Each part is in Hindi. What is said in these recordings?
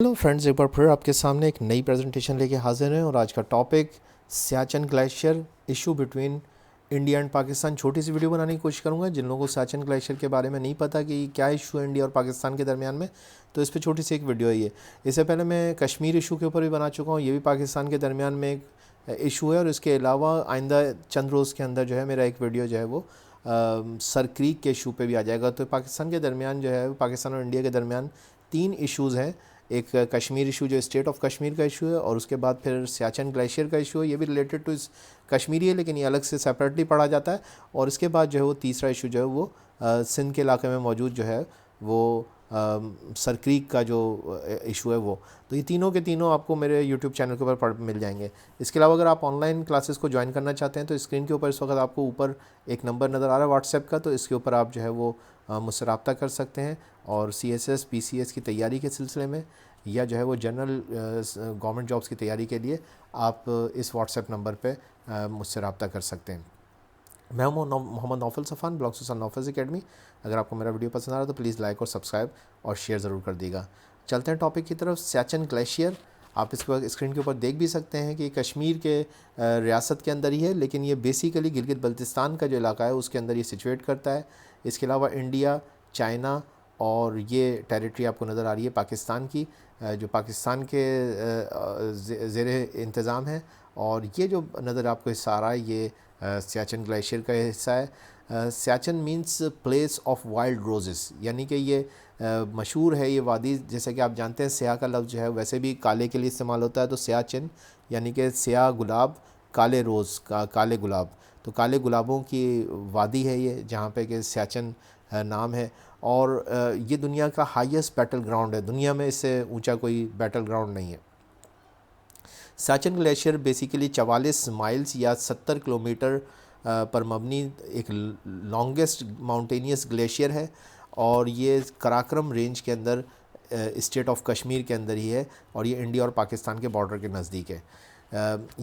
हेलो फ्रेंड्स, एक बार फिर आपके सामने एक नई प्रेजेंटेशन लेके हाजिर हैं और आज का topic Siachen glacier issue between India and Pakistan. छोटी सी वीडियो बनाने की कोशिश करूंगा। जिन लोगों को सियाचिन ग्लेशियर के बारे में नहीं पता कि क्या इशू है इंडिया और पाकिस्तान के दरमियान में, तो इस पर छोटी सी एक वीडियो है ये। इससे पहले मैं कश्मीर इशू के ऊपर भी बना चुका हूँ, ये भी पाकिस्तान के दरमियान में एक इशू है। और इसके अलावा आइंदा चंद रोज़ के अंदर जो है मेरा एक वीडियो जो है वो सर क्रीक के इशू पे भी आ जाएगा। तो पाकिस्तान के दरमियान जो है, पाकिस्तान और इंडिया के दरमियान तीन इशूज़ हैं। एक कश्मीर इशू जो स्टेट ऑफ कश्मीर का इशू है, और उसके बाद फिर सियाचिन ग्लेशियर का इशू है, ये भी रिलेटेड टू इस कश्मीरी है लेकिन ये अलग से सेपरेटली पढ़ा जाता है। और इसके बाद जो है वो तीसरा इशू जो है वो सिंध के इलाके में मौजूद जो है वो सर क्रीक का जो इशू है वो। तो ये तीनों के तीनों आपको मेरे यूट्यूब चैनल के ऊपर पढ़ मिल जाएंगे। इसके अलावा अगर आप ऑनलाइन क्लासेस को ज्वाइन करना चाहते हैं तो स्क्रीन के ऊपर इस वक्त आपको ऊपर एक नंबर नज़र आ रहा है व्हाट्सएप का, तो इसके ऊपर आप जो है वो मुझसे रब्ता कर सकते हैं। और CSS PCS की तैयारी के सिलसिले में या जो है वो जनरल गवर्नमेंट जॉब्स की तैयारी के लिए आप इस व्हाट्सएप नंबर पे मुझसे रब्ता कर सकते हैं। मैं हूँ Mohammad Naufal Safan, blog Susan Naufal academy. अगर आपको मेरा वीडियो पसंद आ रहा है तो प्लीज़ लाइक और सब्सक्राइब और शेयर ज़रूर कर दीजिएगा। चलते हैं टॉपिक की तरफ। सियाचिन ग्लेशियर आप इसके स्क्रीन के ऊपर देख भी सकते हैं कि कश्मीर के रियासत के अंदर ही है, लेकिन ये बेसिकली गिलगित बल्तिस्तान का जो इलाका है उसके अंदर ये सिचुएट करता है। इसके अलावा इंडिया, चाइना और ये टेरिटरी आपको नज़र आ रही है पाकिस्तान की, जो पाकिस्तान के ज़ेरे इंतज़ाम है। और ये जो नज़र आपको हिस्सा आ रहा है ये सियाचिन ग्लेशियर का हिस्सा है। Siachen means place of wild roses, यानी कि ये मशहूर है ये वादी। जैसे कि आप जानते हैं स्याह का लफ्ज़ जो है वैसे भी काले के लिए इस्तेमाल होता है, तो सियाचिन यानी कि स्याह गुलाब, काले रोज़ का काले गुलाब, तो काले गुलाबों की वादी है ये, जहाँ पे कि सियाचिन नाम है। और ये दुनिया का हाईएस्ट बैटल ग्राउंड है, दुनिया में इससे ऊंचा कोई बैटल ग्राउंड नहीं है। सियाचिन ग्लेशियर बेसिकली 44 माइल्स या 70 किलोमीटर पर मबनी एक लॉन्गेस्ट माउंटेनियस ग्लेशियर है। और ये कराक्रम रेंज के अंदर स्टेट ऑफ कश्मीर के अंदर ही है, और ये इंडिया और पाकिस्तान के बॉर्डर के नज़दीक है।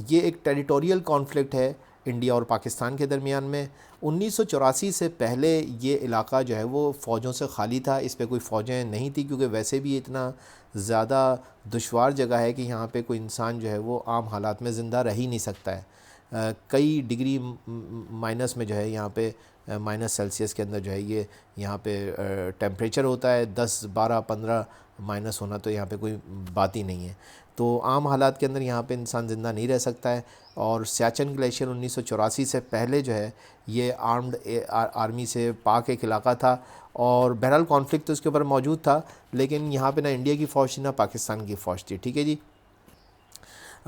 ये एक टेरिटोरियल कॉन्फ्लिक्ट है इंडिया और पाकिस्तान के दरमियान में। 1984 से पहले ये इलाका जो है वो फ़ौजों से खाली था, इस पे कोई फ़ौजें नहीं थी, क्योंकि वैसे भी इतना ज़्यादा दुशवार जगह है कि यहाँ पे कोई इंसान जो है वो आम हालात में ज़िंदा रह ही नहीं सकता है। कई डिग्री माइनस में जो है यहाँ पे -सेल्सियस के अंदर जो है ये यहाँ पे टेम्परेचर होता है। 10, 12, 15 माइनस होना तो यहाँ पे कोई बात ही नहीं है। तो आम हालात के अंदर यहाँ पे इंसान ज़िंदा नहीं रह सकता है। और सियाचिन ग्लेशियर 1984 से पहले जो है ये आर्म्ड आर्मी से पाक एक इलाका था। और बहरहाल कॉन्फ्लिक्ट तो इसके ऊपर मौजूद था, लेकिन यहाँ पे ना इंडिया की फ़ौज थी ना पाकिस्तान की फ़ौज थी। ठीक है जी।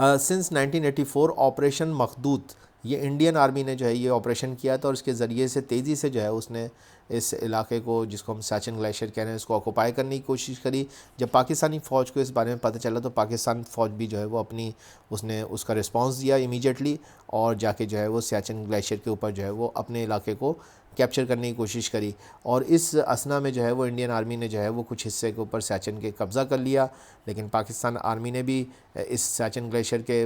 सिंस 1984 ऑपरेशन मखदूत, ये इंडियन आर्मी ने जो है ये ऑपरेशन किया था, और इसके ज़रिए से तेज़ी से जो है उसने इस इलाके को, जिसको हम सियाचिन ग्लेशियर कह रहे हैं, इसको ऑक्यूपाई करने की कोशिश करी। जब पाकिस्तानी फ़ौज को इस बारे में पता चला तो पाकिस्तान फ़ौज भी जो है वो अपनी उसने उसका रिस्पांस दिया इमीडिएटली, और जाके जो है वो सियाचिन ग्लेशियर के ऊपर जो है वो अपने इलाके को कैप्चर करने की कोशिश करी। और इस असना में जो है वो इंडियन आर्मी ने जो है वो कुछ हिस्से के ऊपर सियाचिन के कब्ज़ा कर लिया, लेकिन पाकिस्तान आर्मी ने भी इस सियाचिन ग्लेशियर के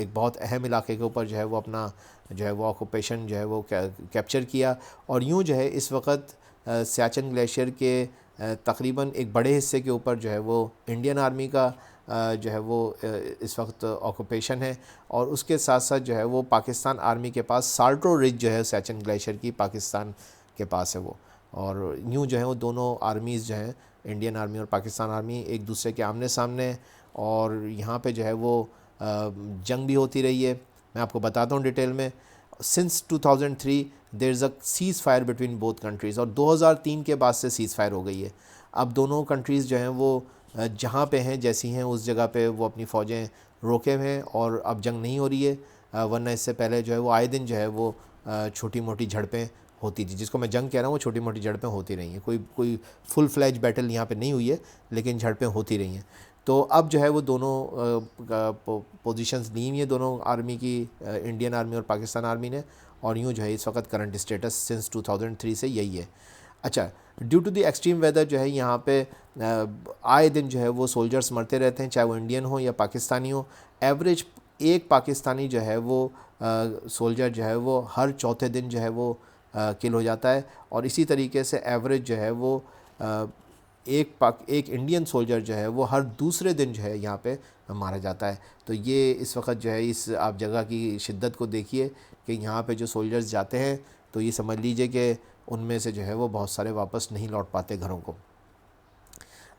एक बहुत अहम इलाके के ऊपर जो है वो अपना जो है वो ऑक्यूपेशन जो है वो कैप्चर किया। और यूँ जो है इस वक्त सियाचिन ग्लेशियर के तकरीबन एक बड़े हिस्से के ऊपर जो है वो इंडियन आर्मी का जो है वो इस वक्त ऑक्यूपेशन है। और उसके साथ साथ जो है वो पाकिस्तान आर्मी के पास साल्टो रिज जो है सियाचिन ग्लेशियर की पाकिस्तान के पास है वो। और यूँ जो है वो दोनों आर्मीज़ जो हैं, इंडियन आर्मी और पाकिस्तान आर्मी, एक दूसरे के आमने सामने। और यहाँ पे जो है वो जंग भी होती रही है। मैं आपको बताता हूँ डिटेल में। Since 2003 there is a cease fire between both countries, और 2003 के बाद से सीज़ फायर हो गई है। अब दोनों कंट्रीज़ जो हैं वो जहाँ पे हैं जैसी हैं उस जगह पे वो अपनी फ़ौजें रोके हुए हैं, और अब जंग नहीं हो रही है। वरना इससे पहले जो है वो आए दिन जो है वो छोटी मोटी झड़पें होती थी। जिसको मैं जंग कह रहा हूँ वो छोटी मोटी झड़पें होती रही हैं। कोई फुल फ्लैज बैटल यहाँ पे नहीं हुई है, लेकिन झड़पें होती रही हैं। तो अब जो है वो दोनों पोजीशंस ली हुई हैं दोनों आर्मी की, इंडियन आर्मी और पाकिस्तान आर्मी ने। और यूँ जो है इस वक्त करंट स्टेटस सिंस 2003 से यही है। अच्छा, due to the extreme weather जो है यहाँ पे आए दिन जो है वो सोल्जर्स मरते रहते हैं, चाहे वो इंडियन हो या पाकिस्तानी हो। एवरेज एक पाकिस्तानी जो है वो सोल्जर जो है वो हर चौथे दिन जो है वो किल हो जाता है। और इसी तरीके से एवरेज जो है वो एक इंडियन सोल्जर जो है वो हर दूसरे दिन जो है यहाँ पे मारा जाता है। तो ये इस वक्त जो है इस आप जगह की शिद्दत को देखिए कि यहाँ पे जो सोल्जर्स जाते हैं तो ये समझ लीजिए कि उनमें से जो है वो बहुत सारे वापस नहीं लौट पाते घरों को।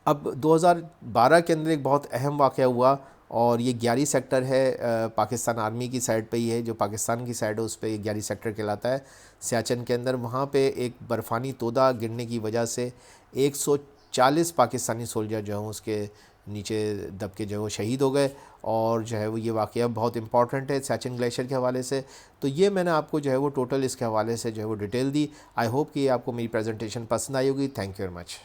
अब 2012 के अंदर एक बहुत अहम वाक़या हुआ और ये ग्यारी सेक्टर है, पाकिस्तान आर्मी की साइड पे ही है, जो पाकिस्तान की साइड है उस पे ये ग्यारी सेक्टर कहलाता है सियाचिन के अंदर। वहाँ पे एक बर्फ़ानी तोदा गिरने की वजह से 140 पाकिस्तानी सोल्जर जो हैं उसके नीचे दब के जो है वो शहीद हो गए। और जो है वो ये वाक़या बहुत इंपॉर्टेंट है सियाचिन ग्लेशियर के हवाले से। तो ये मैंने आपको जो है वो टोटल इसके हवाले से जो है वो डिटेल दी। आई होप कि आपको मेरी प्रेजेंटेशन पसंद आई होगी। Thank you very much.